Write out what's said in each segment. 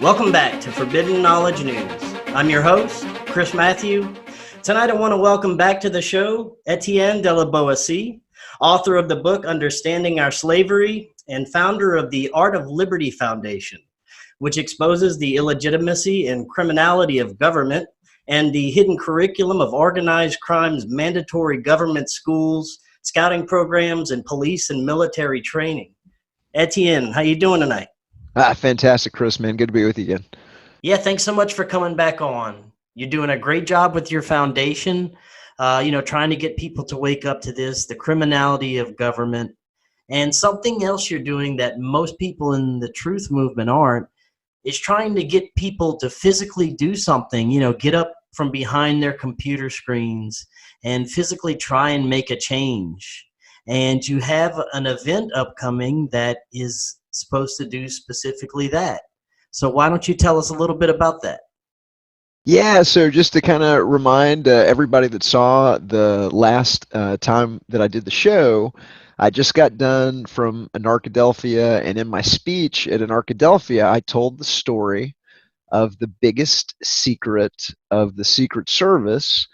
Welcome back to Forbidden Knowledge News. I'm your host, Chris Matthew. Tonight I want to welcome back to the show Etienne de la Boetie, author of the book Understanding Our Slavery and founder of the Art of Liberty Foundation, which exposes the illegitimacy and criminality of government and the hidden curriculum of organized crime's mandatory government schools, scouting programs, and police and military training. Etienne, how you doing tonight? Fantastic, Chris, man. Good to be with you again. Yeah, thanks so much for coming back on. You're doing a great job with your foundation, trying to get people to wake up to this, the criminality of government. And something else you're doing that most people in the truth movement aren't is trying to get people to physically do something, get up from behind their computer screens and physically try and make a change. And you have an event upcoming that is supposed to do specifically that. So why don't you tell us a little bit about that? Yeah, so just to kind of remind everybody that saw the last time that I did the show, I just got done from Anarchadelphia, and in my speech at Anarchadelphia, I told the story of the biggest secret of the Secret Service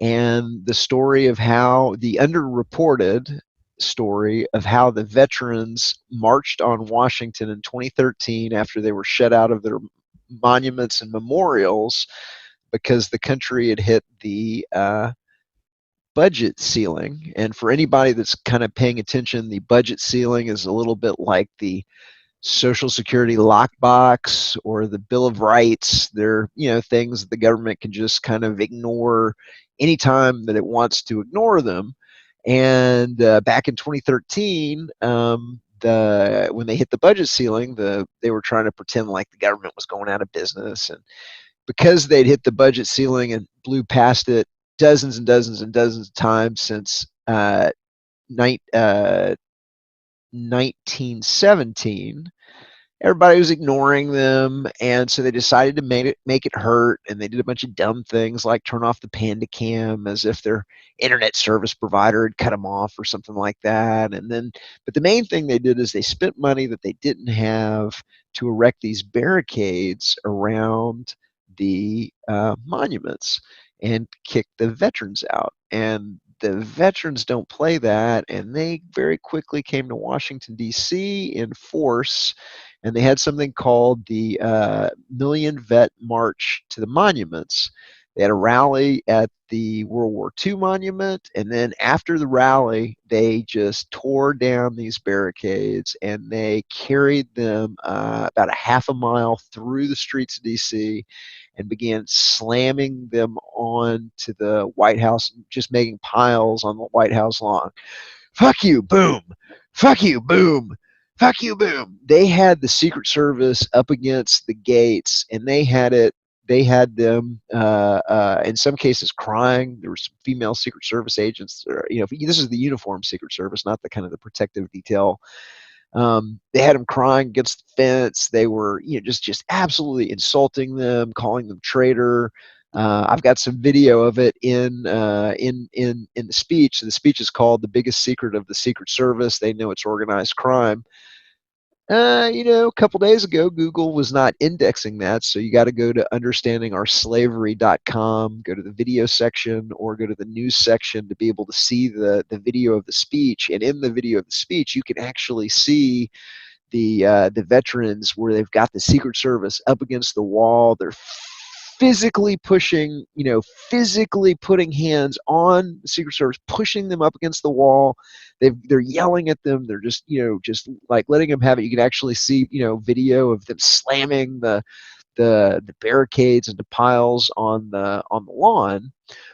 and the story of how the underreported story of how the veterans marched on Washington in 2013 after they were shut out of their monuments and memorials because the country had hit the budget ceiling. And for anybody that's kind of paying attention, the budget ceiling is a little bit like the Social Security lockbox or the Bill of Rights. They're, things that the government can just kind of ignore anytime that it wants to ignore them. And back in 2013, when they hit the budget ceiling, they were trying to pretend like the government was going out of business. And because they'd hit the budget ceiling and blew past it dozens and dozens and dozens of times since 1917, everybody was ignoring them, and so they decided to make it hurt, and they did a bunch of dumb things like turn off the panda cam as if their internet service provider had cut them off or something like that. But the main thing they did is they spent money that they didn't have to erect these barricades around the monuments and kick the veterans out. And the veterans don't play that, and they very quickly came to Washington, D.C. in force, and they had something called the Million Vet March to the Monuments. They had a rally at the World War II monument, and then after the rally, they just tore down these barricades, and they carried them about a half a mile through the streets of D.C., and began slamming them onto the White House, just making piles on the White House lawn. Fuck you, boom. Fuck you, boom. Fuck you, boom. They had the Secret Service up against the gates, and they had them in some cases crying. There were some female Secret Service agents. This is the uniform Secret Service, not the kind of the protective detail. They had them crying against the fence. They were, just absolutely insulting them, calling them traitor. I've got some video of it in the speech. The speech is called "The Biggest Secret of the Secret Service." They know it's organized crime. A couple days ago, Google was not indexing that, so you got to go to understandingourslavery.com, go to the video section, or go to the news section to be able to see the video of the speech. And in the video of the speech, you can actually see the veterans where they've got the Secret Service up against the wall. They're physically pushing, physically putting hands on the Secret Service, pushing them up against the wall. They're yelling at them. They're just, just like letting them have it. You can actually see, video of them slamming the barricades into piles on the lawn.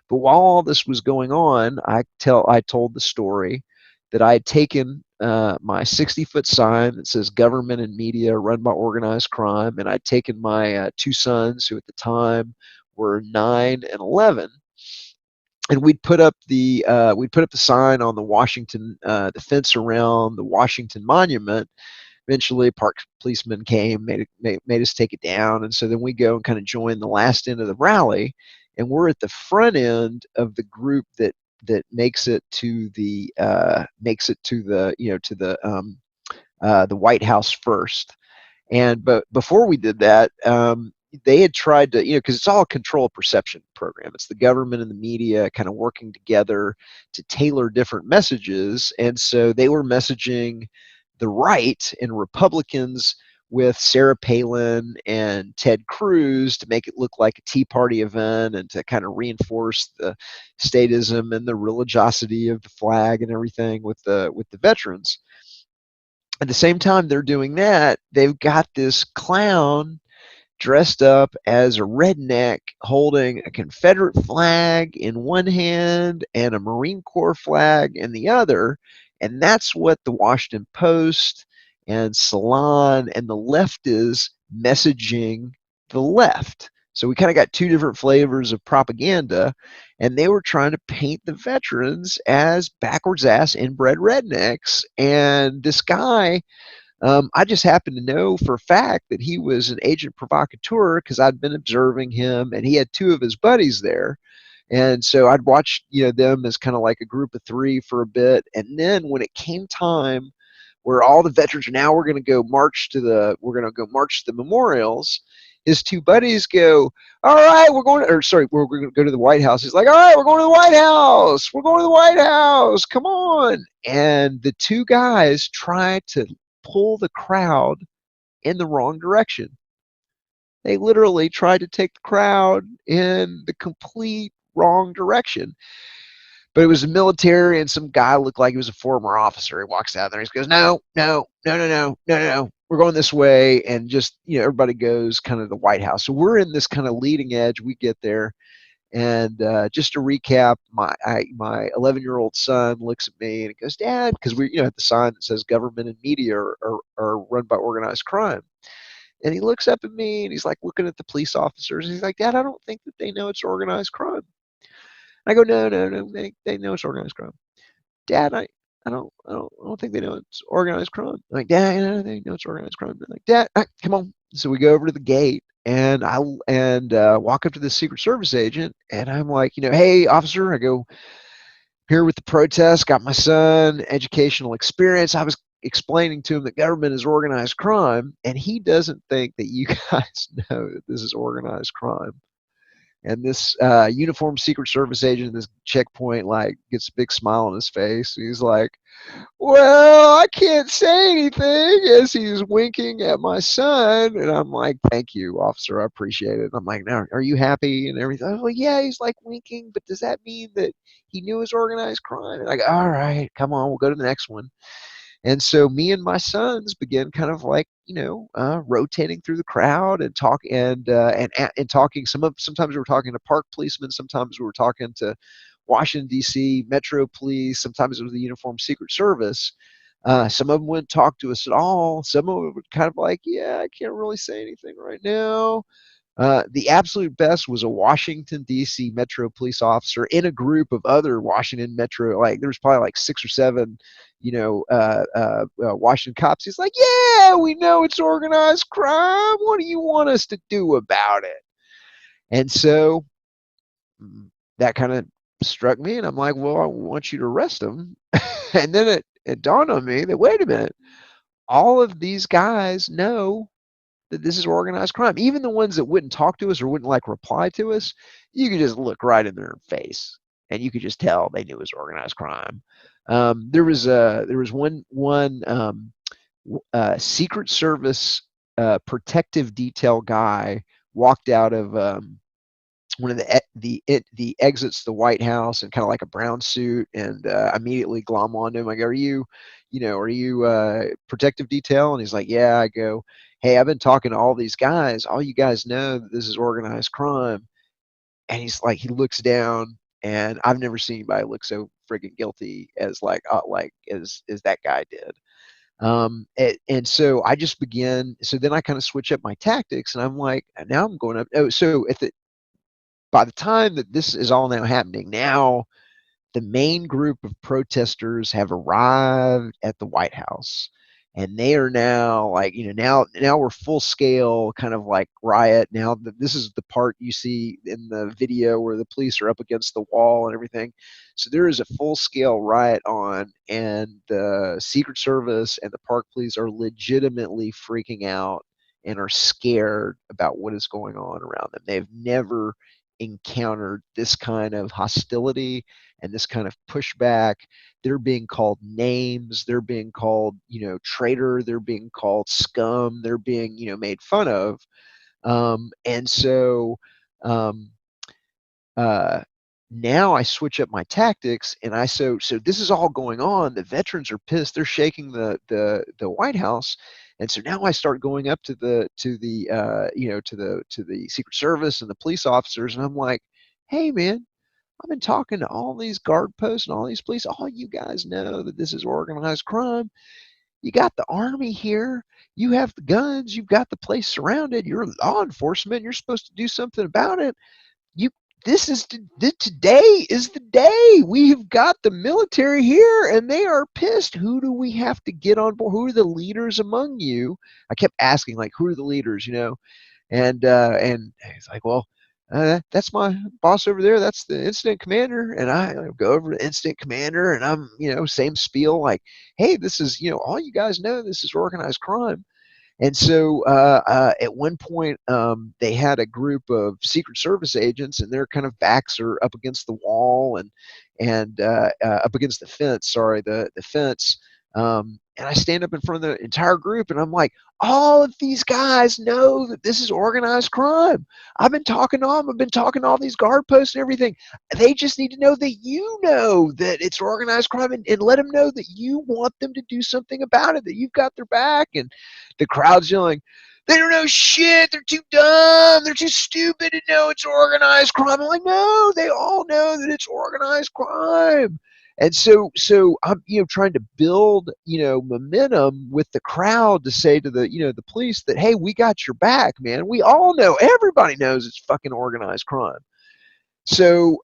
But while all this was going on, I told the story that I had taken my 60-foot sign that says "Government and Media Run by Organized Crime," and I'd taken my two sons, who at the time were 9 and 11, and we'd put up the sign on the Washington, the fence around the Washington Monument. Eventually, a park policeman came, made us take it down, and so then we go and kind of join the last end of the rally, and we're at the front end of the group that makes it to the the White House first. But before we did that, they had tried to, because it's all a control perception program. It's the government and the media kind of working together to tailor different messages. And so they were messaging the right and Republicans with Sarah Palin and Ted Cruz to make it look like a Tea Party event and to kind of reinforce the statism and the religiosity of the flag and everything with the veterans. At the same time they're doing that, they've got this clown dressed up as a redneck holding a Confederate flag in one hand and a Marine Corps flag in the other. And that's what the Washington Post and Salon and the left is messaging the left. So we kind of got two different flavors of propaganda, and they were trying to paint the veterans as backwards ass inbred rednecks. And this guy, I just happened to know for a fact that he was an agent provocateur because I'd been observing him, and he had two of his buddies there. And so I'd watched, them as kind of like a group of three for a bit. And then when it came time where all the veterans are now, we're going to go march to the memorials, his two buddies go, all right, we're going to go to the White House. He's like, all right, we're going to the White House. We're going to the White House. Come on. And the two guys try to pull the crowd in the wrong direction. They literally tried to take the crowd in the complete wrong direction. But it was the military, and some guy looked like he was a former officer. He walks out there and he goes, no, no, no, no, no, no, no. We're going this way. And just, everybody goes kind of the White House. So we're in this kind of leading edge. We get there. And just to recap, my 11-year-old son looks at me and he goes, Dad, because we at the sign that says government and media are run by organized crime. And he looks up at me and he's like looking at the police officers. And he's like, Dad, I don't think that they know it's organized crime. I go, no, no, no, they know it's organized crime. Dad, I don't think they know it's organized crime. I'm like, Dad, I don't think they know it's organized crime. I'm like, Dad, come on. So we go over to the gate, and I walk up to the Secret Service agent, and I'm like, hey, officer, I go, here with the protest, got my son, educational experience. I was explaining to him that government is organized crime, and he doesn't think that you guys know that this is organized crime. And this uniformed Secret Service agent, this checkpoint, like gets a big smile on his face. He's like, well, I can't say anything, as he's winking at my son. And I'm like, thank you, officer. I appreciate it. I'm like, now, are you happy and everything? I'm like, yeah, he's like winking, but does that mean that he knew his organized crime? And I go, all right, come on, we'll go to the next one. And so me and my sons began kind of like, rotating through the crowd and talking. Sometimes we were talking to park policemen. Sometimes we were talking to Washington, D.C. Metro Police. Sometimes it was the Uniformed Secret Service. Some of them wouldn't talk to us at all. Some of them would kind of like, yeah, I can't really say anything right now. The absolute best was a Washington, D.C. Metro police officer in a group of other Washington Metro, like there was probably like 6 or 7, Washington cops. He's like, yeah, we know it's organized crime. What do you want us to do about it? And so that kind of struck me, and I'm like, well, I want you to arrest him. And then it dawned on me that, wait a minute, all of these guys know that this is organized crime. Even the ones that wouldn't talk to us or wouldn't like reply to us, you could just look right in their face and you could just tell they knew it was organized crime. There was one Secret Service protective detail guy walked out of one of the exits to the White House in kind of like a brown suit, and immediately glom onto him. I go, are you protective detail? And he's like, yeah. I go, hey, I've been talking to all these guys. All you guys know that this is organized crime. And he's like, he looks down, and I've never seen anybody look so friggin' guilty as as that guy did. And so I just began. So then I kind of switch up my tactics, and I'm like, now I'm going up. Oh, so by the time that this is all now happening, now the main group of protesters have arrived at the White House, and they are now like, now we're full scale kind of like riot. Now this is the part you see in the video where the police are up against the wall and everything. So there is a full scale riot on, and the Secret Service and the park police are legitimately freaking out and are scared about what is going on around them. They've never encountered this kind of hostility and this kind of pushback. They're being called names. They're being called, traitor. They're being called scum. They're being, made fun of. And so um, uh, now I switch up my tactics, and so this is all going on. The veterans are pissed. They're shaking the White House, and so now I start going up to the Secret Service and the police officers, and I'm like, hey man, I've been talking to all these guard posts and all these police. All you guys know that this is organized crime. You got the army here. You have the guns. You've got the place surrounded. You're law enforcement. You're supposed to do something about it. You Today is the day. We've got the military here and they are pissed. Who do we have to get on board? Who are the leaders among you? I kept asking, like, who are the leaders, and he's like, well, that's my boss over there. That's the incident commander. And I go over to the incident commander, and I'm, same spiel, like, hey, this is, all you guys know, this is organized crime. And so at one point, they had a group of Secret Service agents, and their kind of backs are up against the wall and up against the fence. Sorry, the fence. And I stand up in front of the entire group, and I'm like, all of these guys know that this is organized crime. I've been talking to them. I've been talking to all these guard posts and everything. They just need to know that you know that it's organized crime, and let them know that you want them to do something about it, that you've got their back. And the crowd's yelling, they don't know shit. They're too dumb. They're too stupid to know it's organized crime. I'm like, no, they all know that it's organized crime. And so I'm, trying to build, momentum with the crowd to say to the police that, hey, we got your back, man. We all know, everybody knows it's fucking organized crime. So,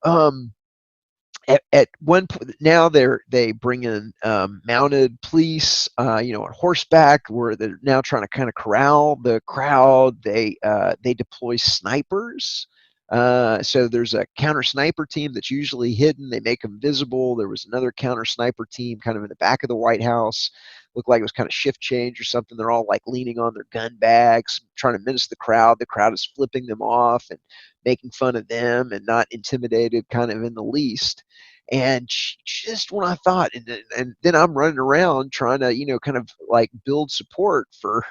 at one point now they bring in mounted police, on horseback, where they're now trying to kind of corral the crowd. They deploy snipers. So there's a counter sniper team that's usually hidden. They make them visible. There was another counter sniper team kind of in the back of the White House. Looked like it was kind of shift change or something. They're all like leaning on their gun bags, trying to menace the crowd. The crowd is flipping them off and making fun of them and not intimidated kind of in the least. And just when I thought, and then I'm running around trying to, kind of like build support for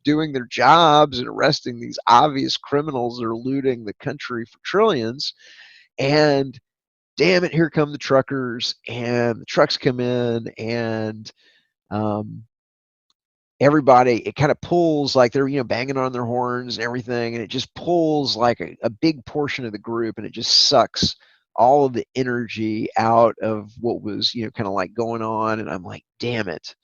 doing their jobs and arresting these obvious criminals that are looting the country for trillions. And damn it, here come the truckers, and the trucks come in, and everybody, it kind of pulls, like they're, banging on their horns and everything, and it just pulls like a big portion of the group, and it just sucks all of the energy out of what was, kind of like going on. And I'm like, damn it.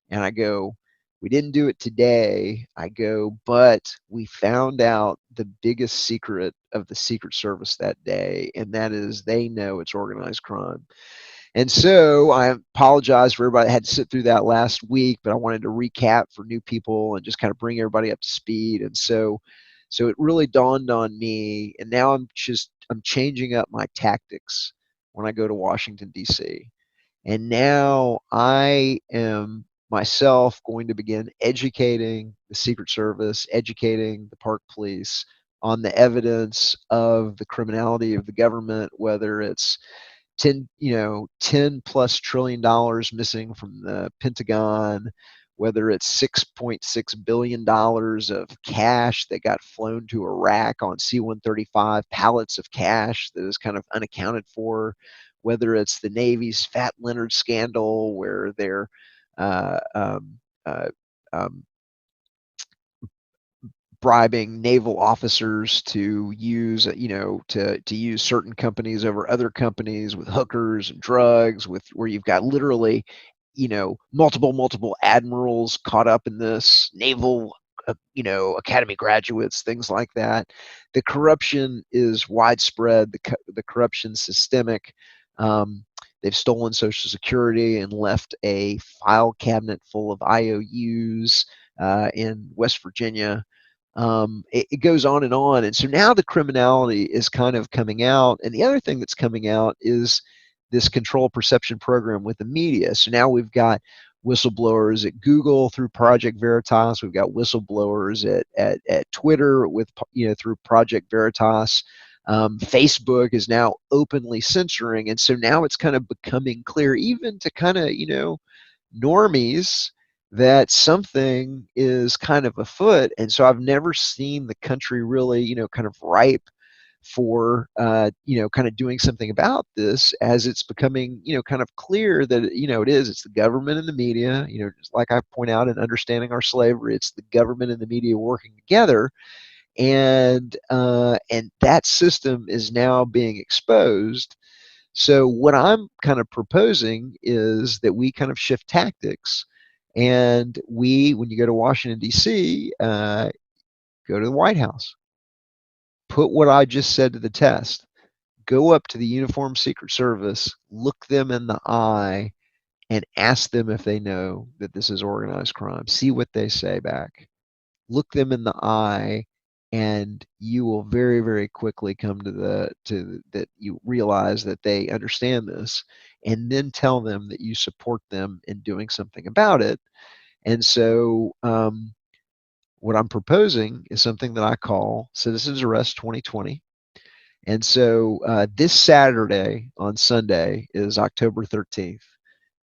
And I go, we didn't do it today. I go, but we found out the biggest secret of the Secret Service that day, and that is they know it's organized crime. And so I apologize for everybody that had to sit through that last week, but I wanted to recap for new people and just kind of bring everybody up to speed. And so it really dawned on me, and now I'm changing up my tactics when I go to Washington, D.C. And now I am myself going to begin educating the Secret Service, educating the Park Police on the evidence of the criminality of the government, whether it's 10 plus trillion dollars missing from the Pentagon, whether it's $6.6 billion of cash that got flown to Iraq on C-135, pallets of cash that is kind of unaccounted for, whether it's the Navy's Fat Leonard scandal, where they're bribing naval officers to use, to use certain companies over other companies with hookers and drugs, where you've got literally, multiple admirals caught up in this, naval, academy graduates, things like that. The corruption is widespread. The corruption systemic. They've stolen Social Security and left a file cabinet full of IOUs in West Virginia. It goes on. And so now the criminality is kind of coming out. And the other thing that's coming out is this control perception program with the media. So now we've got whistleblowers at Google through Project Veritas. We've got whistleblowers at Twitter with, through Project Veritas. Facebook is now openly censoring, and so now it's kind of becoming clear, even to kind of, normies, that something is kind of afoot. And so I've never seen the country really, kind of ripe for kind of doing something about this, as it's becoming kind of clear that it's the government and the media, just like I point out in Understanding Our Slavery, it's the government and the media working together, and that system is now being exposed. So what I'm kind of proposing is that we kind of shift tactics, and when you go to Washington D.C., go to the White House, put what I just said to the test. Go up to the Uniformed Secret Service, look them in the eye, and ask them if they know that this is organized crime. See what they say back. Look them in the eye, and you will very, very quickly come to that you realize that they understand this, and then tell them that you support them in doing something about it. And so what I'm proposing is something that I call Citizens Arrest 2020. And so this Saturday on Sunday is October 13th,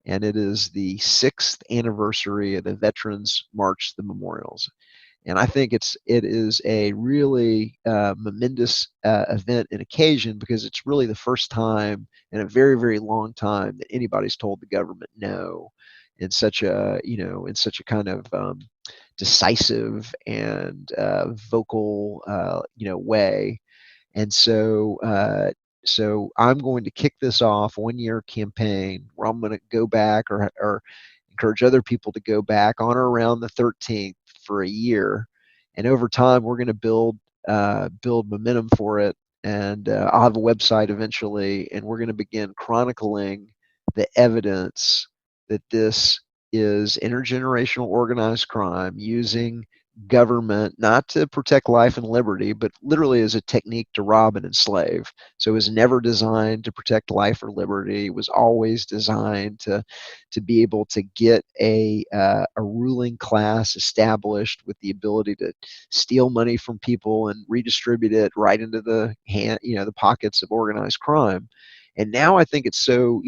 and it is the 6th anniversary of the Veterans March to the Memorials. And I think it is a really momentous event and occasion, because it's really the first time in a very, very long time that anybody's told the government no in such a kind of decisive and vocal way. And so I'm going to kick this off 1-year campaign where I'm going to go back, or encourage other people to go back on or around the 13th for a year. And over time, we're going to build momentum for it. And I'll have a website eventually, and we're going to begin chronicling the evidence that this is intergenerational organized crime, using government not to protect life and liberty, but literally as a technique to rob and enslave. So it was never designed to protect life or liberty. It was always designed to be able to get a ruling class established with the ability to steal money from people and redistribute it right into the the pockets of organized crime. And now I think it's so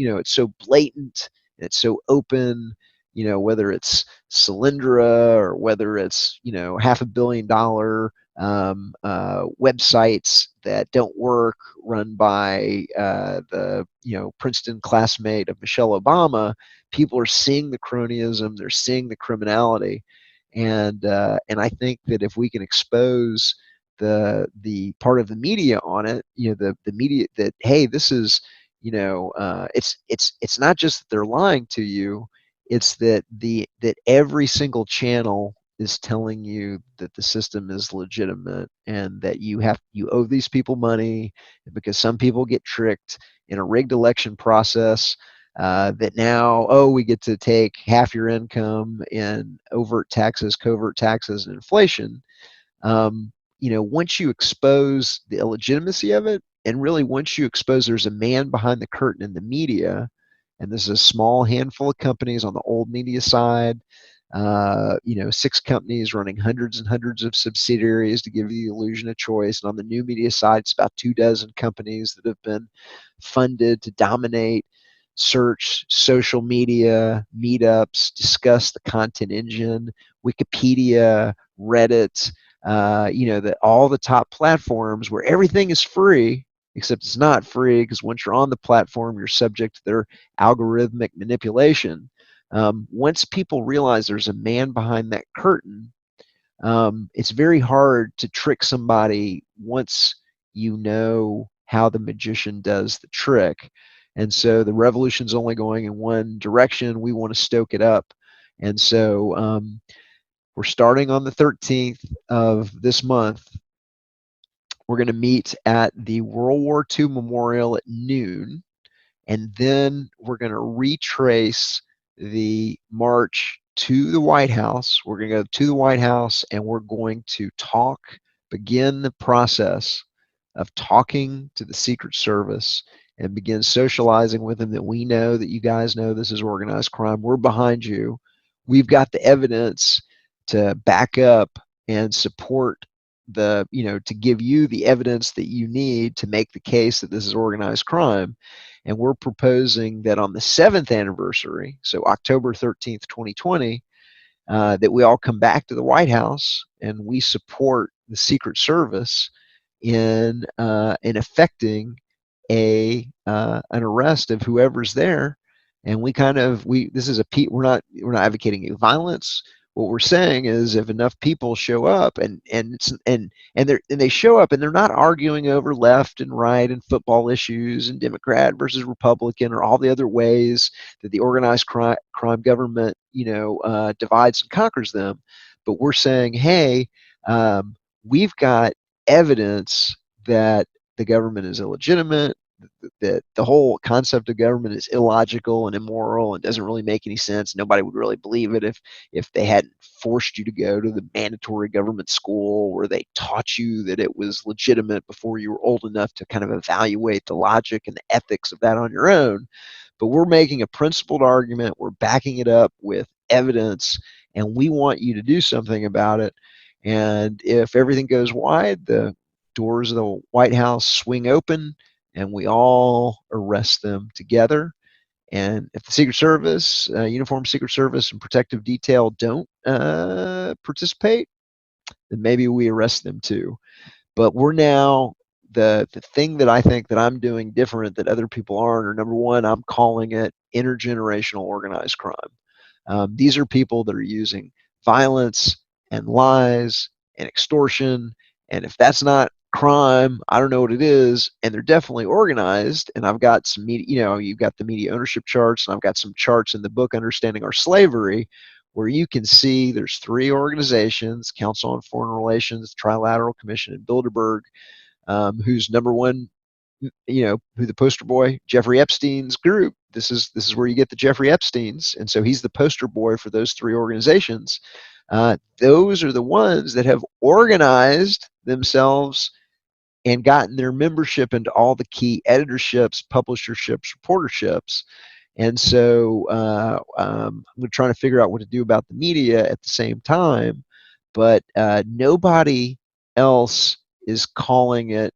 blatant, and it's so open, whether it's Solyndra, or whether it's, $500 million websites that don't work, run by the, Princeton classmate of Michelle Obama. People are seeing the cronyism, they're seeing the criminality. And I think that if we can expose the part of the media on it, the media, that, hey, this is, it's not just that they're lying to you, it's that every single channel is telling you that the system is legitimate, and that you owe these people money, because some people get tricked in a rigged election process, that now, we get to take half your income in overt taxes, covert taxes, and inflation. Once you expose the illegitimacy of it, and really once you expose there's a man behind the curtain in the media, and this is a small handful of companies on the old media side, 6 companies running hundreds and hundreds of subsidiaries to give you the illusion of choice. And on the new media side, it's about 24 companies that have been funded to dominate search, social media, meetups, discuss the content engine, Wikipedia, Reddit, all the top platforms where everything is free, except it's not free, because once you're on the platform, you're subject to their algorithmic manipulation. Once people realize there's a man behind that curtain, it's very hard to trick somebody once you know how the magician does the trick. And so the revolution's only going in one direction. We want to stoke it up. And so we're starting on the 13th of this month. We're going to meet at the World War II Memorial at noon, and then we're going to retrace the march to the White House. We're going to go to the White House, and we're going to begin the process of talking to the Secret Service, and begin socializing with them that we know that you guys know this is organized crime. We're behind you. we've got the evidence to back up and support the, to give you the evidence that you need to make the case that this is organized crime. And we're proposing that on the 7th anniversary, so October 13th, 2020, that we all come back to the White House and we support the Secret Service in effecting an arrest of whoever's there. And this is we're not advocating violence. What we're saying is, if enough people show up and they show up and they're not arguing over left and right and football issues and Democrat versus Republican or all the other ways that the organized crime government divides and conquers them, but we're saying, hey, we've got evidence that the government is illegitimate, that the whole concept of government is illogical and immoral and doesn't really make any sense. Nobody would really believe it if they hadn't forced you to go to the mandatory government school where they taught you that it was legitimate before you were old enough to kind of evaluate the logic and the ethics of that on your own. But we're making a principled argument. We're backing it up with evidence, and we want you to do something about it. And if everything goes wide, the doors of the White House swing open and we all arrest them together. And if the Secret Service, Uniformed Secret Service and Protective Detail don't participate, then maybe we arrest them too. But we're now, the thing that I think that I'm doing different that other people aren't, or number one, I'm calling it intergenerational organized crime. These are people that are using violence and lies and extortion, and if that's not crime, I don't know what it is. And they're definitely organized. And I've got some media, you've got the media ownership charts, and I've got some charts in the book Understanding Our Slavery, where you can see there's 3 organizations: Council on Foreign Relations, Trilateral Commission, and Bilderberg, who's number one, who the poster boy, Jeffrey Epstein's group. This is where you get the Jeffrey Epsteins, and so he's the poster boy for those 3 organizations. Those are the ones that have organized themselves and gotten their membership into all the key editorships, publisherships, reporterships. And so we're trying to figure out what to do about the media at the same time, but nobody else is calling it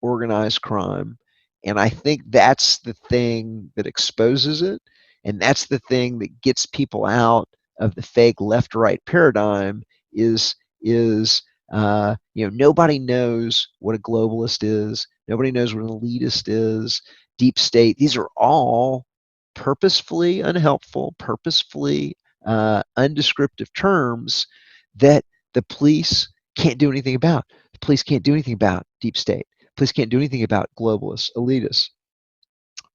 organized crime. And I think that's the thing that exposes it, and that's the thing that gets people out of the fake left-right paradigm is nobody knows what a globalist is. Nobody knows what an elitist is. Deep state. These are all purposefully unhelpful, purposefully undescriptive terms that the police can't do anything about. The police can't do anything about deep state. The police can't do anything about globalists, elitists.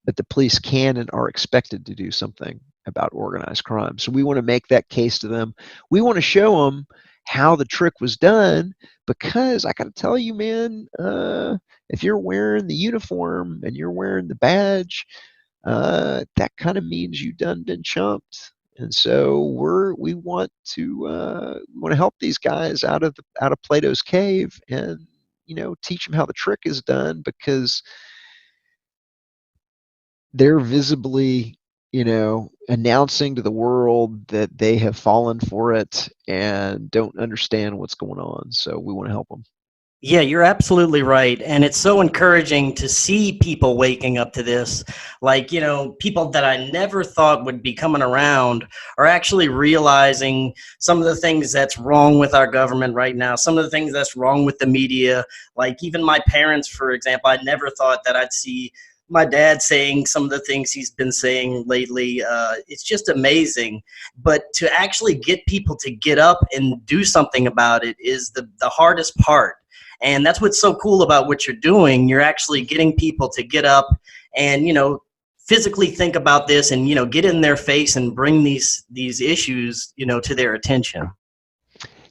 But the police can and are expected to do something about organized crime. So we want to make that case to them. We want to show them how the trick was done, because I got to tell you, man, if you're wearing the uniform and you're wearing the badge, that kind of means you done been chumped. And so we want to help these guys out of Plato's cave and teach them how the trick is done, because they're visibly announcing to the world that they have fallen for it and don't understand what's going on. So we want to help them. Yeah, you're absolutely right. And it's so encouraging to see people waking up to this. Like, people that I never thought would be coming around are actually realizing some of the things that's wrong with our government right now, some of the things that's wrong with the media. Like even my parents, for example, I never thought that I'd see my dad saying some of the things he's been saying lately. It's just amazing. But to actually get people to get up and do something about it is the hardest part. And that's what's so cool about what you're doing. You're actually getting people to get up and, physically think about this and, get in their face and bring these issues, to their attention.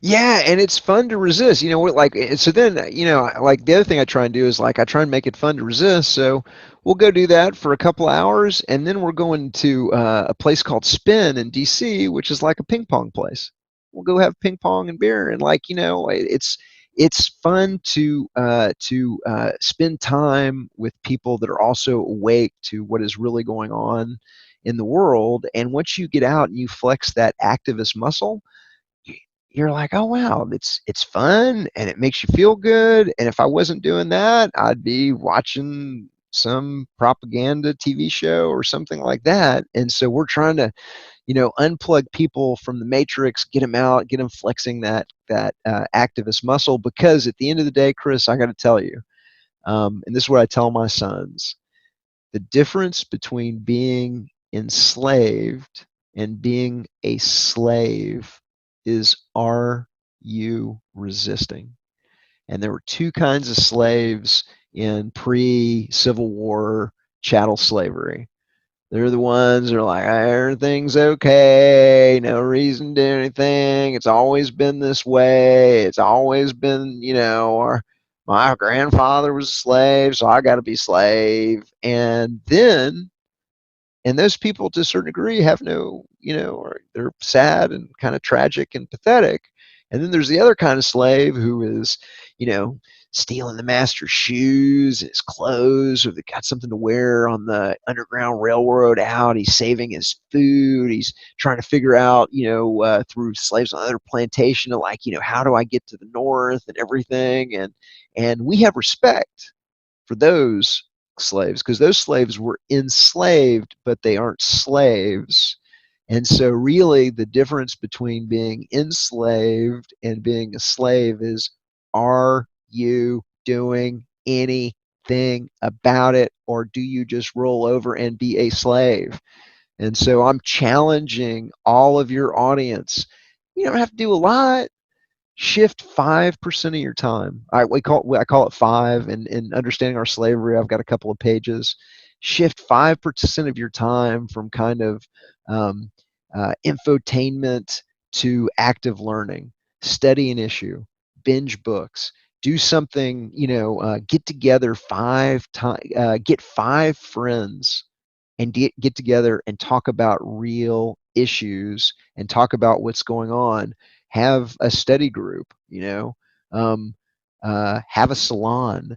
Yeah, and it's fun to resist. So then, like the other thing I try and do is I try and make it fun to resist. So we'll go do that for a couple hours, and then we're going to a place called Spin in DC, which is like a ping pong place. We'll go have ping pong and beer, and it's fun to spend time with people that are also awake to what is really going on in the world. And once you get out and you flex that activist muscle, you're like, oh wow, it's fun and it makes you feel good. And if I wasn't doing that, I'd be watching some propaganda TV show or something like that. And so we're trying to, unplug people from the matrix, get them out, get them flexing that activist muscle. Because at the end of the day, Chris, I got to tell you, and this is what I tell my sons: the difference between being enslaved and being a slave is, are you resisting? And there were two kinds of slaves in pre-Civil War chattel slavery. They're the ones that are like, everything's okay, no reason to do anything. It's always been this way. It's always been, my grandfather was a slave, so I got to be slave. And those people, to a certain degree, have no, or they're sad and kind of tragic and pathetic. And then there's the other kind of slave who is, you know, stealing the master's shoes, his clothes, or they got something to wear on the Underground Railroad out. He's saving his food. He's trying to figure out, through slaves on other plantation, like, how do I get to the north and everything. And we have respect for those slaves, because those slaves were enslaved, but they aren't slaves. And so really the difference between being enslaved and being a slave is, are you doing anything about it, or do you just roll over and be a slave? And so I'm challenging all of your audience. You don't have to do a lot. Shift 5% of your time. I call it five. And in understanding our slavery, I've got a couple of pages. Shift 5% of your time from kind of infotainment to active learning. Study an issue, binge books, do something. Get together get 5 friends and get together and talk about real issues and talk about what's going on. Have a study group, um, have a salon,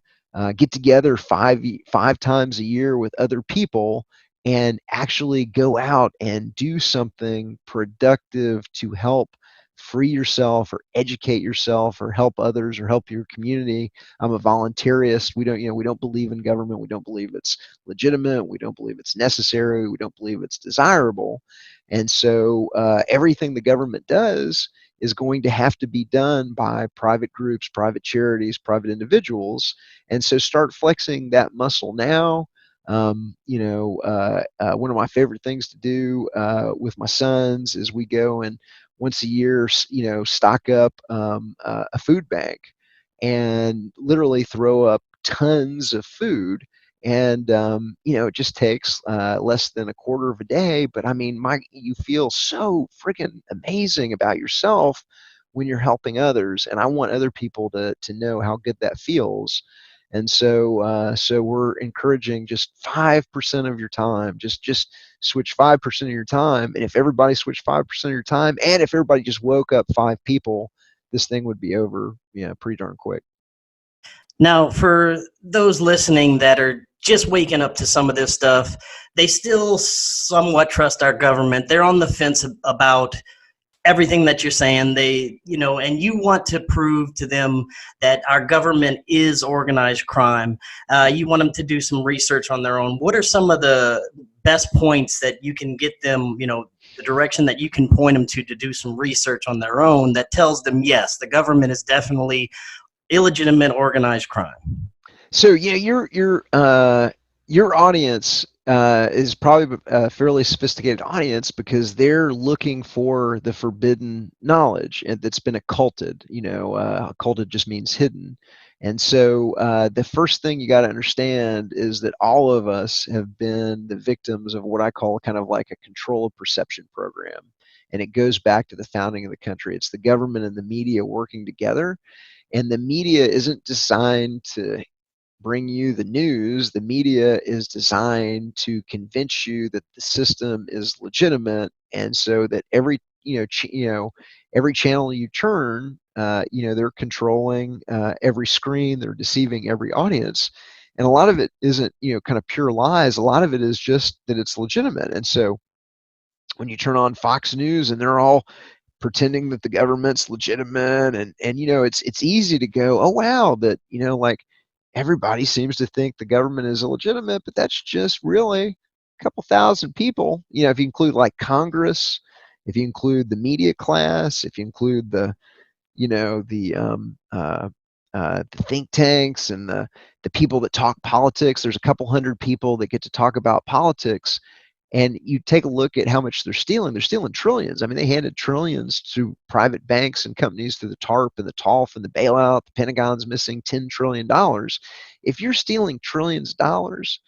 get together five times a year with other people and actually go out and do something productive to help free yourself or educate yourself or help others or help your community. I'm a voluntarist. We don't believe in government. We don't believe it's legitimate. We don't believe it's necessary. We don't believe it's desirable. And so everything the government does is going to have to be done by private groups, private charities, private individuals. And so start flexing that muscle now. One of my favorite things to do with my sons is we go and once a year, stock up a food bank and literally throw up tons of food. And it just takes less than a quarter of a day. But I mean, you feel so freaking amazing about yourself when you're helping others, and I want other people to know how good that feels. And so we're encouraging just 5% of your time. Just switch 5% of your time, and if everybody switched 5% of your time, and if everybody just woke up 5 people, this thing would be over, pretty darn quick. Now, for those listening that are just waking up to some of this stuff, they still somewhat trust our government. They're on the fence about everything that you're saying. And you want to prove to them that our government is organized crime. You want them to do some research on their own. What are some of the best points that you can get them, the direction that you can point them to do some research on their own that tells them, yes, the government is definitely illegitimate organized crime? So your audience is probably a fairly sophisticated audience, because they're looking for the forbidden knowledge and that's been occulted. Occulted just means hidden. And so the first thing you got to understand is that all of us have been the victims of what I call kind of like a control of perception program. And it goes back to the founding of the country. It's the government and the media working together. And the media isn't designed to bring you the news. The media is designed to convince you that the system is legitimate, and so that every channel you turn they're controlling every screen, they're deceiving every audience, and a lot of it isn't kind of pure lies. A lot of it is just that it's legitimate. And so when you turn on Fox News and they're all pretending that the government's legitimate, and it's easy to go, oh wow, that like everybody seems to think the government is illegitimate, but that's just really a couple thousand people. If you include like Congress, if you include the media class, if you include the the think tanks and the people that talk politics, there's a couple hundred people that get to talk about politics. And you take a look at how much they're stealing. They're stealing trillions. I mean, they handed trillions to private banks and companies through the TARP and the TOLF and the bailout. The Pentagon's missing $10 trillion. If you're stealing trillions of dollars,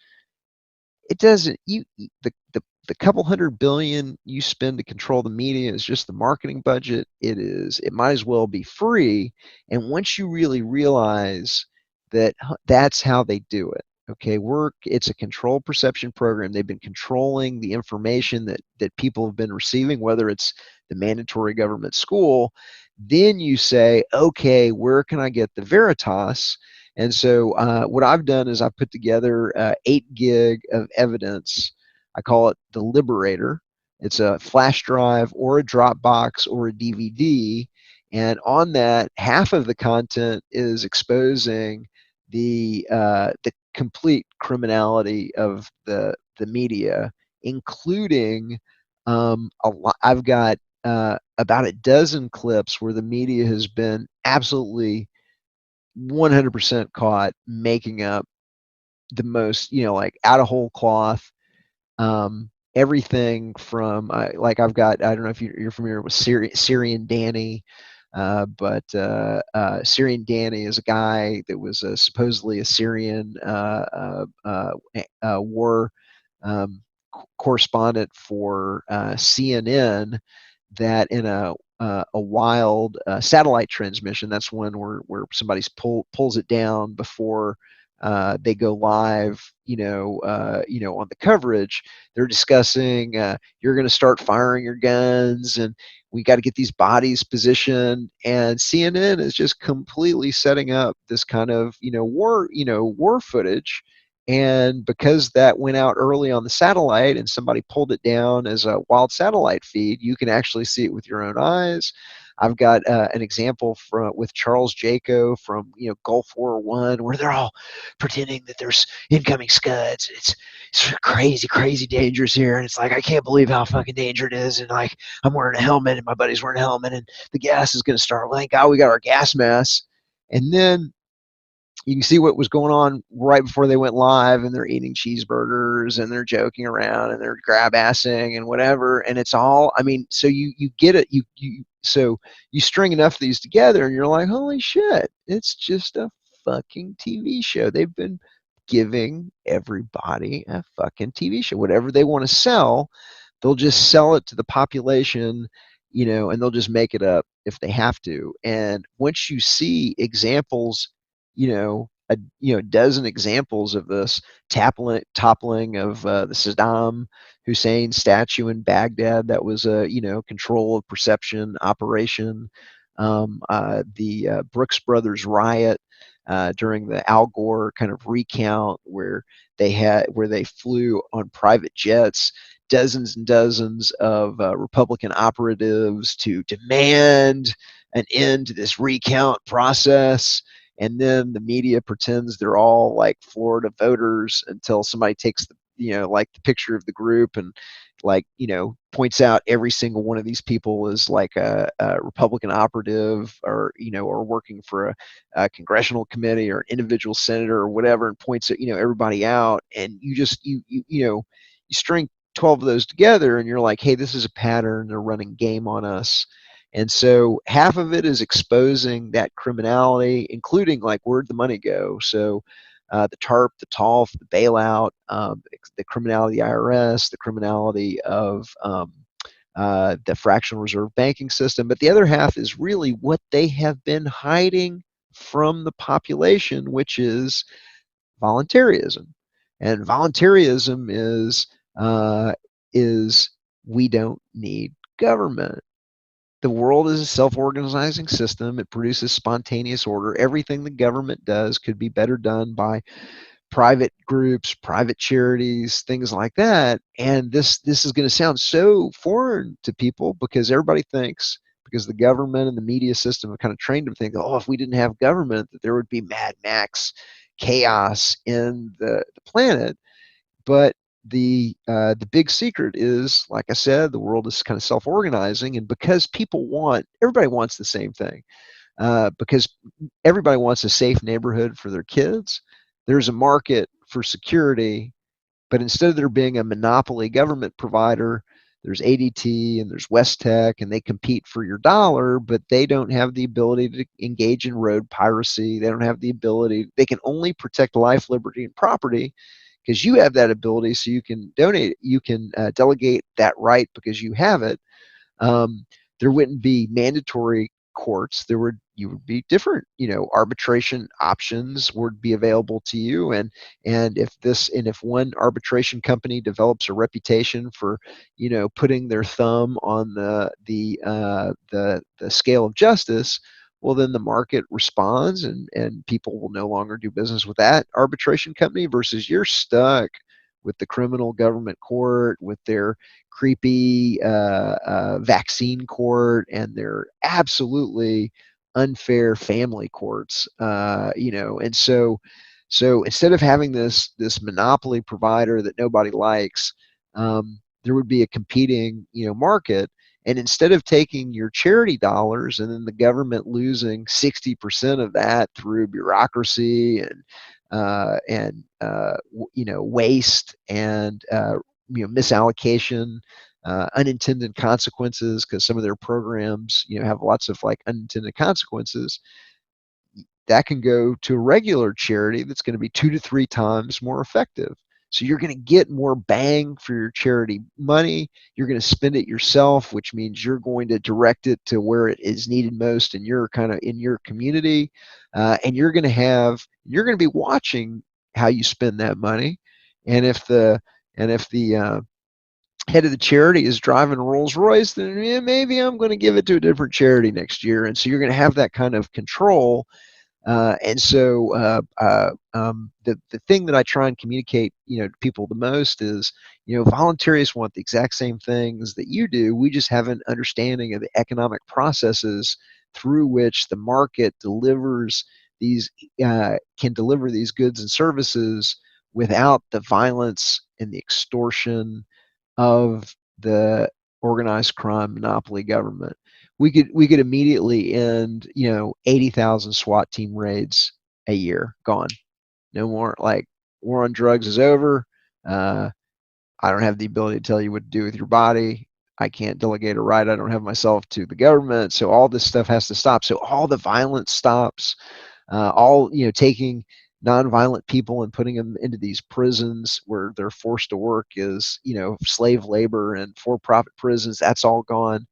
it doesn't, the couple hundred billion you spend to control the media is just the marketing budget. It might as well be free. And once you really realize that that's how they do it, okay, it's a control perception program. They've been controlling the information that people have been receiving, whether it's the mandatory government school. Then you say, okay, where can I get the Veritas? And so what I've done is I've put together 8 gig of evidence. I call it the Liberator. It's a flash drive or a Dropbox or a DVD. And on that, half of the content is exposing the complete criminality of the media, including I've got about a dozen clips where the media has been absolutely 100% caught making up the most, like out of whole cloth, everything from like I've got, I don't know if you're familiar with Syrian Danny, but Syrian Danny is a guy that was supposedly a Syrian war correspondent for CNN, that in a wild satellite transmission, that's one where somebody's pulls it down before they go live, on the coverage. They're discussing, you're going to start firing your guns, and we got to get these bodies positioned. And CNN is just completely setting up this kind of, war footage. And because that went out early on the satellite and somebody pulled it down as a wild satellite feed, you can actually see it with your own eyes. I've got an example with Charles Jaco from Gulf War I, where they're all pretending that there's incoming scuds. It's crazy, crazy dangerous here, and it's like I can't believe how fucking dangerous it is. And like I'm wearing a helmet, and my buddy's wearing a helmet, and the gas is going to start. Well, thank God we got our gas mask. And then you can see what was going on right before they went live, and they're eating cheeseburgers and they're joking around and they're grab assing and whatever. And it's all, I mean, so you get it. So you string enough of these together and you're like, holy shit, it's just a fucking TV show. They've been giving everybody a fucking TV show. Whatever they want to sell, they'll just sell it to the population, and they'll just make it up if they have to. And once you see examples, a dozen examples of this toppling of the Saddam Hussein statue in Baghdad, that was a control of perception operation. The Brooks Brothers riot during the Al Gore kind of recount, where they flew on private jets dozens and dozens of Republican operatives to demand an end to this recount process. And then the media pretends they're all like Florida voters until somebody takes like the picture of the group and points out every single one of these people is like a Republican operative, or or working for a congressional committee or an individual senator or whatever, and points at everybody out. And you string 12 of those together and you're like, hey, this is a pattern. They're running game on us. And so half of it is exposing that criminality, including like where'd the money go. So the TARP, the TOLF, the bailout, the criminality of the IRS, the criminality of the fractional reserve banking system. But the other half is really what they have been hiding from the population, which is voluntarism. And voluntarism is we don't need government. the world is a self-organizing system. It produces spontaneous order. Everything the government does could be better done by private groups, private charities, things like that. And this is going to sound so foreign to people because everybody thinks, because the government and the media system have kind of trained them to think, oh, if we didn't have government, that there would be Mad Max chaos in the planet. But the big secret is, like I said, the world is kind of self-organizing, and because everybody wants the same thing, because everybody wants a safe neighborhood for their kids. There's a market for security, but instead of there being a monopoly government provider, there's ADT and there's West Tech, and they compete for your dollar, but they don't have the ability to engage in road piracy. They don't have the ability. They can only protect life, liberty, and property because you have that ability. So you can donate, you can delegate that right because you have it. There wouldn't be mandatory courts. You would be different, arbitration options would be available to you. And if one arbitration company develops a reputation for, putting their thumb on the scale of justice, well, then the market responds, and people will no longer do business with that arbitration company, versus you're stuck with the criminal government court, with their creepy vaccine court, and their absolutely unfair family courts. And so instead of having this monopoly provider that nobody likes, there would be a competing market. And instead of taking your charity dollars and then the government losing 60% of that through bureaucracy and waste and misallocation, unintended consequences, because some of their programs have lots of like unintended consequences, that can go to a regular charity that's going to be 2 to 3 times more effective. So you're going to get more bang for your charity money. You're going to spend it yourself, which means you're going to direct it to where it is needed most in your community, and you're going to be watching how you spend that money. And if the head of the charity is driving a Rolls Royce, then maybe I'm going to give it to a different charity next year. And so you're going to have that kind of control. The thing that I try and communicate, to people the most is, volunteers want the exact same things that you do. We just have an understanding of the economic processes through which the market delivers these, can deliver these goods and services without the violence and the extortion of the organized crime monopoly government. We could immediately end 80,000 SWAT team raids a year. Gone. No more. Like, war on drugs is over. I don't have the ability to tell you what to do with your body. I can't delegate a right I don't have myself to the government. So all this stuff has to stop. So all the violence stops. All taking nonviolent people and putting them into these prisons where they're forced to work is slave labor and for-profit prisons. That's all gone.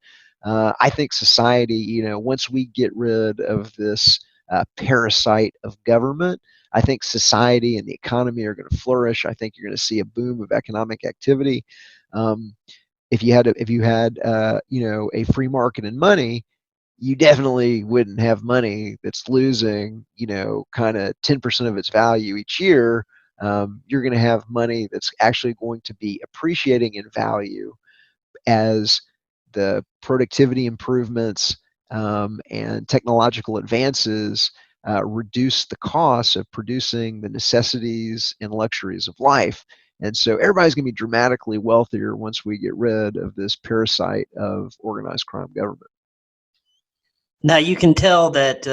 I think society, once we get rid of this parasite of government, I think society and the economy are going to flourish. I think you're going to see a boom of economic activity. If you had a free market and money, you definitely wouldn't have money that's losing, kind of 10% of its value each year. You're going to have money that's actually going to be appreciating in value as the productivity improvements and technological advances reduce the costs of producing the necessities and luxuries of life. And so everybody's going to be dramatically wealthier once we get rid of this parasite of organized crime government. Now you can tell that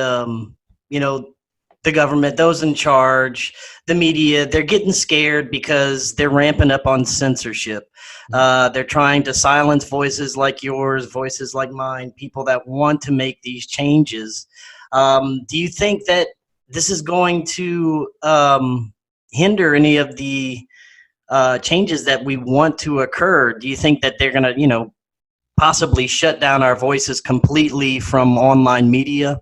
the government, those in charge, the media, they're getting scared because they're ramping up on censorship. They're trying to silence voices like yours, voices like mine, people that want to make these changes. Do you think that this is going to hinder any of the changes that we want to occur? Do you think that they're going to, possibly shut down our voices completely from online media?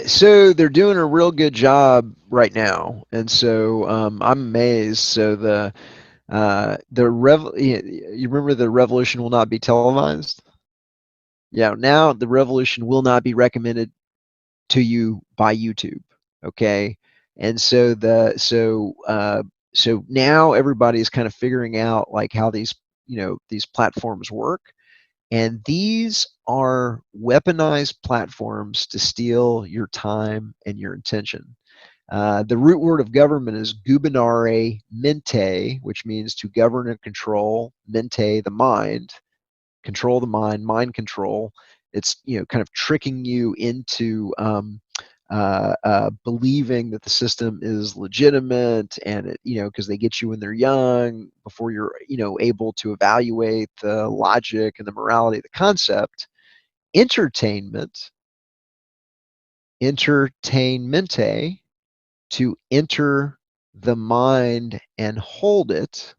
So they're doing a real good job right now, and so I'm amazed. So you remember the revolution will not be televised? Yeah, now the revolution will not be recommended to you by YouTube. Okay, and so now everybody is kind of figuring out like how these these platforms work, and these are weaponized platforms to steal your time and your attention. The root word of government is gubernare mente, which means to govern and control. Mente, the mind, control the mind, mind control. It's kind of tricking you into believing that the system is legitimate, and because they get you when they're young before you're able to evaluate the logic and the morality of the concept. Entertainment, entertainmente, to enter the mind and hold it.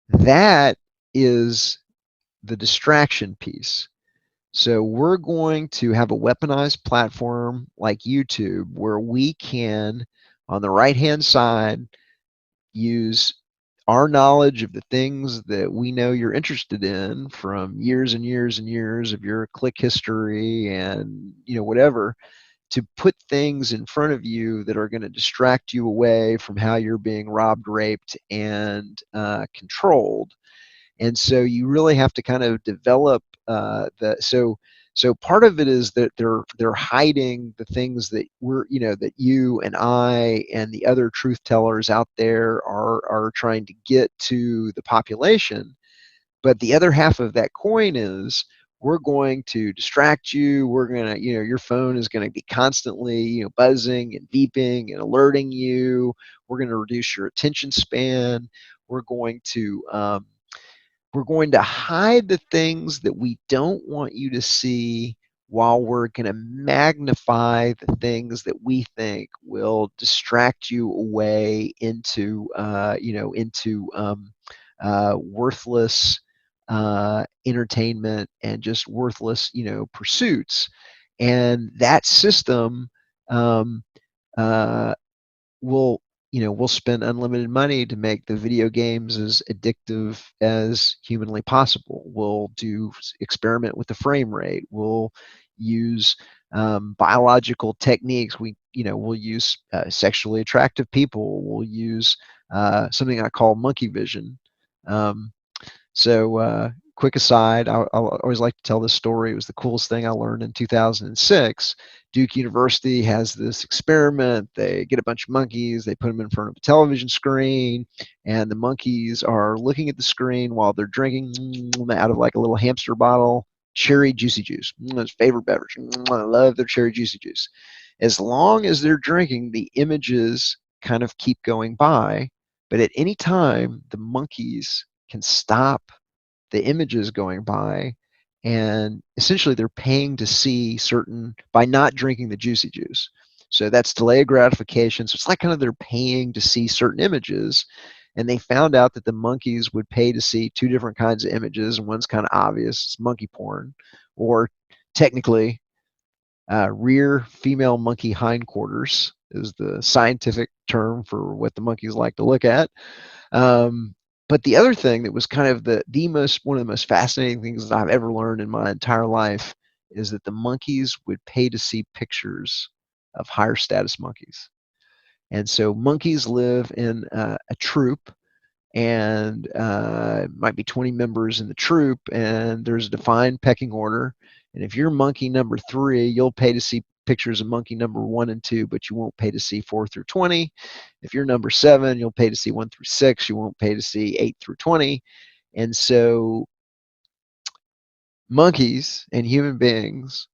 That is the distraction piece. So we're going to have a weaponized platform like YouTube where we can, on the right-hand side, use our knowledge of the things that we know you're interested in from years and years and years of your click history and whatever, to put things in front of you that are going to distract you away from how you're being robbed, raped, and controlled. And so you really have to kind of develop so part of it is that they're hiding the things that that you and I and the other truth tellers out there are trying to get to the population. But the other half of that coin is, we're going to distract you. We're going to, your phone is going to be constantly, buzzing and beeping and alerting you. We're going to reduce your attention span. We're going to hide the things that we don't want you to see, while we're going to magnify the things that we think will distract you away into, worthless entertainment and just worthless, pursuits. And that system um, uh, will we'll spend unlimited money to make the video games as addictive as humanly possible. We'll experiment with the frame rate. We'll use biological techniques. We'll use sexually attractive people. We'll use something I call monkey vision. Quick aside, I always like to tell this story. It was the coolest thing I learned in 2006. Duke University has this experiment. They get a bunch of monkeys, they put them in front of a television screen, and the monkeys are looking at the screen while they're drinking out of like a little hamster bottle cherry juicy juice. His favorite beverage. I love their cherry juicy juice. As long as they're drinking, the images kind of keep going by, but at any time, the monkeys can stop the images going by, and essentially they're paying to see certain, by not drinking the juicy juice. So that's delay of gratification. So it's like kind of they're paying to see certain images. And they found out that the monkeys would pay to see two different kinds of images, and one's kind of obvious, it's monkey porn, or technically rear female monkey hindquarters is the scientific term for what the monkeys like to look at. But the other thing that was kind of one of the most fascinating things that I've ever learned in my entire life is that the monkeys would pay to see pictures of higher status monkeys. And so monkeys live in a troop, and might be 20 members in the troop, and there's a defined pecking order. And if you're monkey number 3, you'll pay to see pictures of monkey number 1 and 2, but you won't pay to see 4 through 20. If you're number 7, you'll pay to see 1 through 6. You won't pay to see 8 through 20. And so monkeys and human beings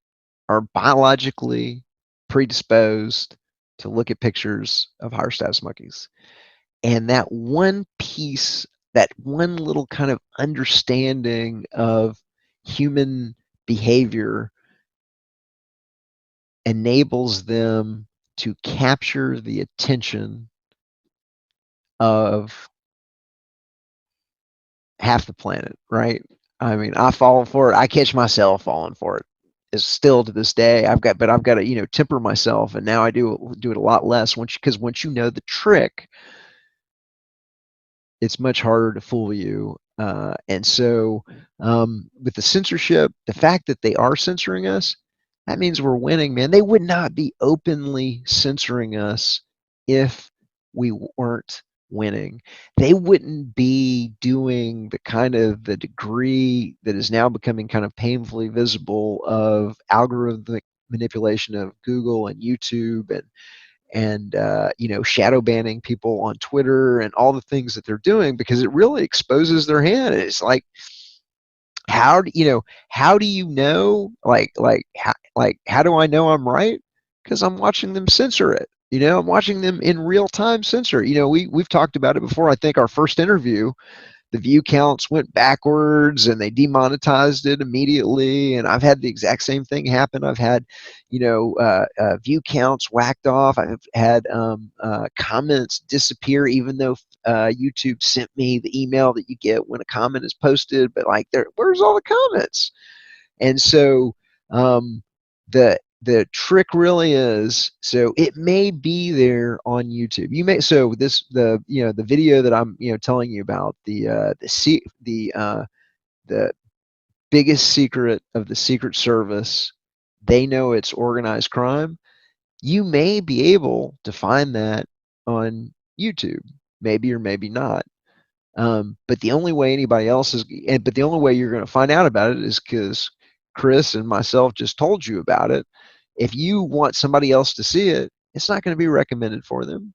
are biologically predisposed to look at pictures of higher status monkeys. And that one piece, that one little kind of understanding of human behavior enables them to capture the attention of half the planet, right? I mean, I fall for it. I catch myself falling for it. It's still to this day. I've got to, temper myself, and now I do it a lot less because once you know the trick, it's much harder to fool you. And so with the censorship, the fact that they are censoring us, that means we're winning, man. They would not be openly censoring us if we weren't winning. They wouldn't be doing the kind of the degree that is now becoming kind of painfully visible of algorithmic manipulation of Google and YouTube and you know, shadow banning people on Twitter and all the things that they're doing, because it really exposes their hand. It's like, how do you know, how do you know, how do I know I'm right? Because I'm watching them censor it. You know, I'm watching them in real time censor. You know, we've talked about it before. I think our first interview, the view counts went backwards and they demonetized it immediately. And I've had the exact same thing happen. I've had, you know, view counts whacked off. I've had comments disappear, even though YouTube sent me the email that you get when a comment is posted. But like, where's all the comments? And so the trick really is, so it may be there on YouTube. You may, so this, the, you know, the video that I'm, you know, telling you about, the biggest secret of the Secret Service, they know it's organized crime. You may be able to find that on YouTube, maybe or maybe not. But the only way anybody else is, but the only way you're going to find out about it is because Chris and myself just told you about it. If you want somebody else to see it, it's not going to be recommended for them.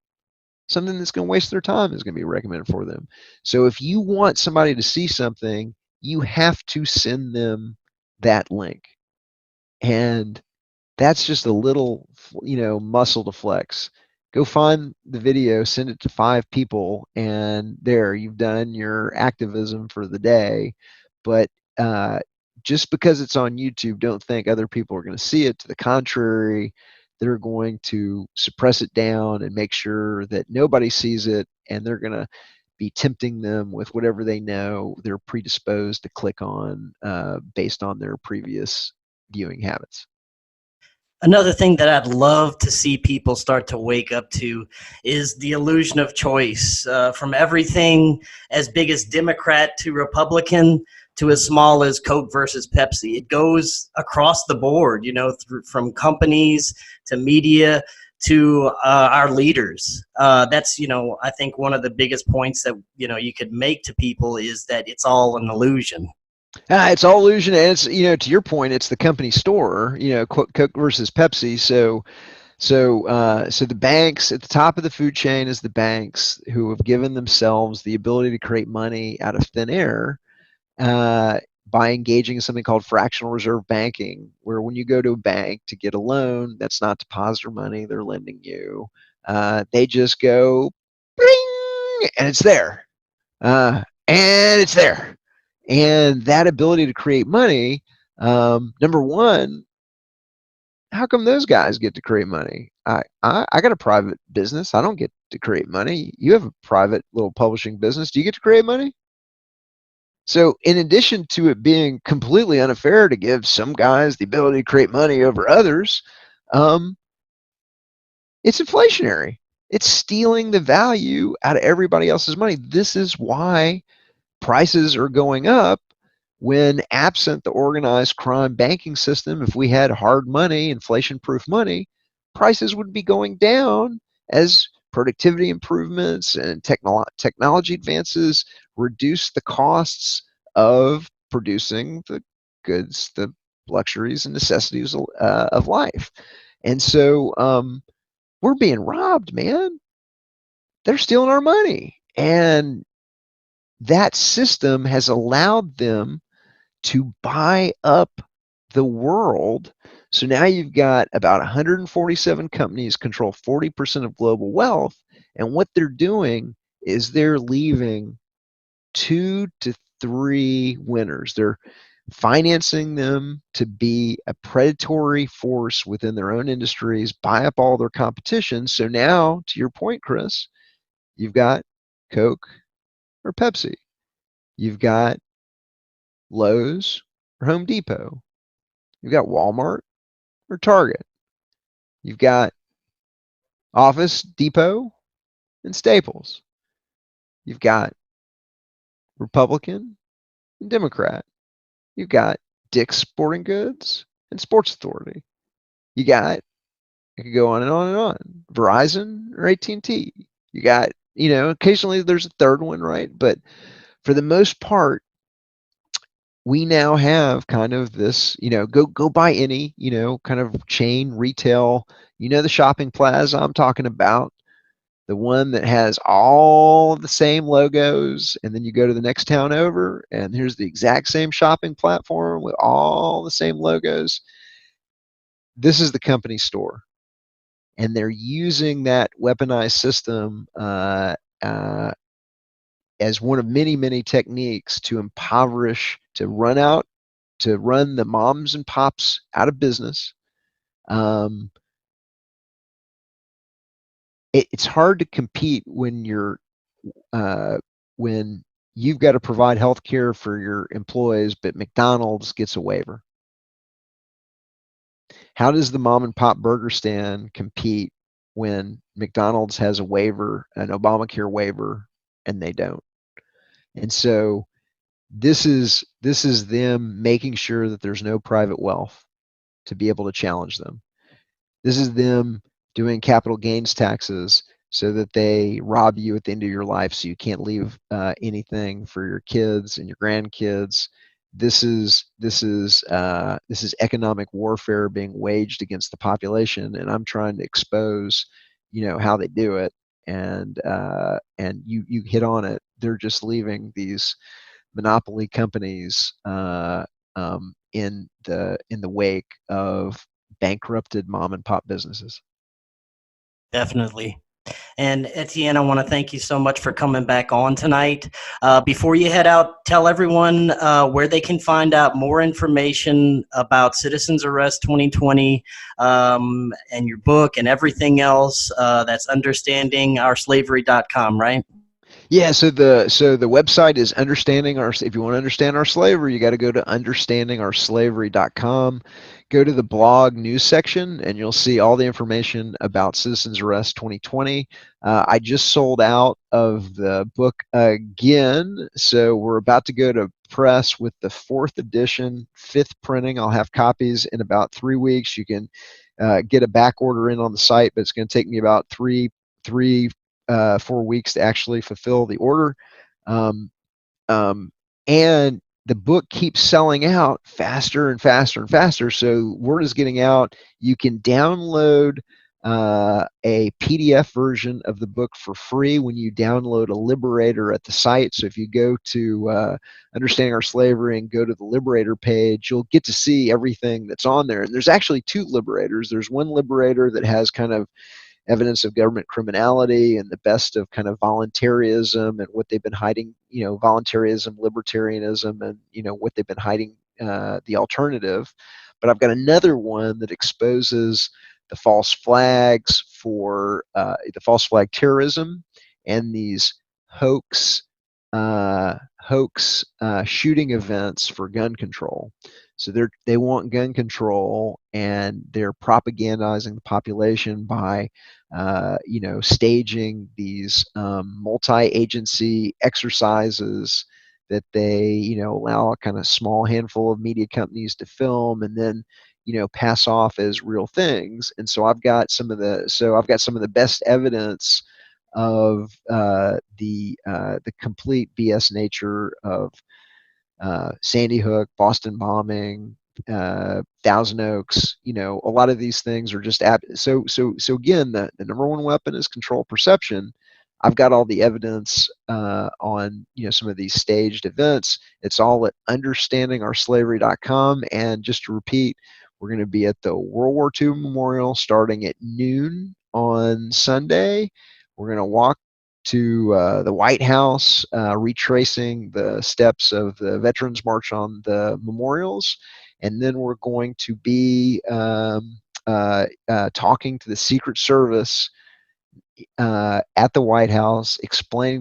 Something that's going to waste their time is going to be recommended for them. So if you want somebody to see something, you have to send them that link. And that's just a little, you know, muscle to flex. Go find the video, send it to 5 people, and there, you've done your activism for the day. But just because it's on YouTube, don't think other people are going to see it. To the contrary, they're going to suppress it down and make sure that nobody sees it, and they're going to be tempting them with whatever they know they're predisposed to click on based on their previous viewing habits. Another thing that I'd love to see people start to wake up to is the illusion of choice. From everything as big as Democrat to Republican to as small as Coke versus Pepsi, it goes across the board. You know, from companies to media to our leaders. That's, you know, I think one of the biggest points that, you know, you could make to people is that it's all an illusion. It's all illusion, and it's, you know, to your point, it's the company store. You know, Coke versus Pepsi. So the banks at the top of the food chain is the banks who have given themselves the ability to create money out of thin air uh, by engaging in something called fractional reserve banking, where when you go to a bank to get a loan, that's not depositor money they're lending you. They just go, bring, and it's there, and it's there. And that ability to create money, number one, how come those guys get to create money? I got a private business. I don't get to create money. You have a private little publishing business. Do you get to create money? So in addition to it being completely unfair to give some guys the ability to create money over others, um, it's inflationary. It's stealing the value out of everybody else's money. This is why prices are going up. When absent the organized crime banking system, if we had hard money, inflation-proof money, prices would be going down as productivity improvements and technology advances reduce the costs of producing the goods, the luxuries and necessities of life. And so we're being robbed, man. They're stealing our money. And that system has allowed them to buy up the world. So now you've got about 147 companies control 40% of global wealth. And what they're doing is they're leaving 2 to 3 winners. They're financing them to be a predatory force within their own industries, buy up all their competition. So now, to your point, Chris, you've got Coke or Pepsi. You've got Lowe's or Home Depot. You've got Walmart or Target. You've got Office Depot and Staples. You've got Republican, and Democrat. You've got Dick's Sporting Goods and Sports Authority. You got, I could go on and on and on. Verizon or AT&T. You got, occasionally there's a third one, right? But for the most part, we now have kind of this, go buy any, kind of chain retail, the shopping plaza I'm talking about, the one that has all the same logos, and then you go to the next town over, and here's the exact same shopping platform with all the same logos. This is the company store, and they're using that weaponized system as one of many, many techniques to impoverish, to run the moms and pops out of business. It's hard to compete when when you've got to provide health care for your employees, but McDonald's gets a waiver. How does the mom and pop burger stand compete when McDonald's has a waiver, an Obamacare waiver, and they don't? And so this is them making sure that there's no private wealth to be able to challenge them. This is them doing capital gains taxes so that they rob you at the end of your life, so you can't leave anything for your kids and your grandkids. This is economic warfare being waged against the population, and I'm trying to expose, how they do it. And you hit on it. They're just leaving these monopoly companies in the wake of bankrupted mom and pop businesses. Definitely. And Etienne, I want to thank you so much for coming back on tonight. Before you head out, tell everyone where they can find out more information about Citizens Arrest 2020 and your book and everything else. That's understandingourslavery.com, right? Yeah, so the website is if you want to understand our slavery, you got to go to understandingourslavery.com. Go to the blog news section, and you'll see all the information about Citizens Arrest 2020. I just sold out of the book again, so we're about to go to press with the 4th edition, 5th printing. I'll have copies in about 3 weeks. You can get a back order in on the site, but it's going to take me about 4 weeks to actually fulfill the order. And the book keeps selling out faster and faster and faster. So word is getting out. You can download a PDF version of the book for free when you download a Liberator at the site. So if you go to Understanding Our Slavery and go to the Liberator page, you'll get to see everything that's on there. And there's actually 2 Liberators. There's one Liberator that has kind of evidence of government criminality and the best of kind of voluntarism and what they've been hiding, voluntarism, libertarianism, and, what they've been hiding, the alternative. But I've got another one that exposes the false flags for the false flag terrorism and these hoax shooting events for gun control. So they want gun control, and they're propagandizing the population by, staging these multi-agency exercises that they, allow a kind of small handful of media companies to film and then, pass off as real things. And so I've got some of the best evidence of the complete BS nature of Sandy Hook, Boston bombing, Thousand Oaks. A lot of these things are just so again, the number one weapon is control perception. I've got all the evidence on some of these staged events. It's all at understandingourslavery.com. And just to repeat, we're going to be at the World War II Memorial starting at noon on Sunday. We're going to walk to the White House, retracing the steps of the Veterans March on the memorials. And then we're going to be talking to the Secret Service at the White House,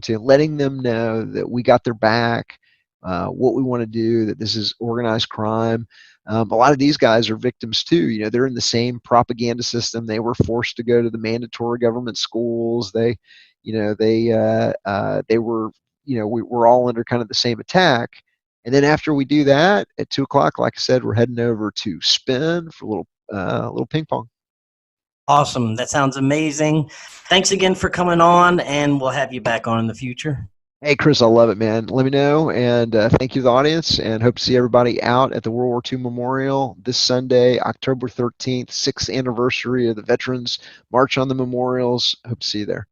letting them know that we got their back, what we want to do, that this is organized crime. A lot of these guys are victims too. They're in the same propaganda system. They were forced to go to the mandatory government schools. They were, we're all under kind of the same attack. And then after we do that at 2 o'clock, like I said, we're heading over to Spin for a little ping pong. Awesome. That sounds amazing. Thanks again for coming on, and we'll have you back on in the future. Hey, Chris, I love it, man. Let me know, and thank you to the audience, and hope to see everybody out at the World War II Memorial this Sunday, October 13th, 6th anniversary of the Veterans March on the Memorials. Hope to see you there.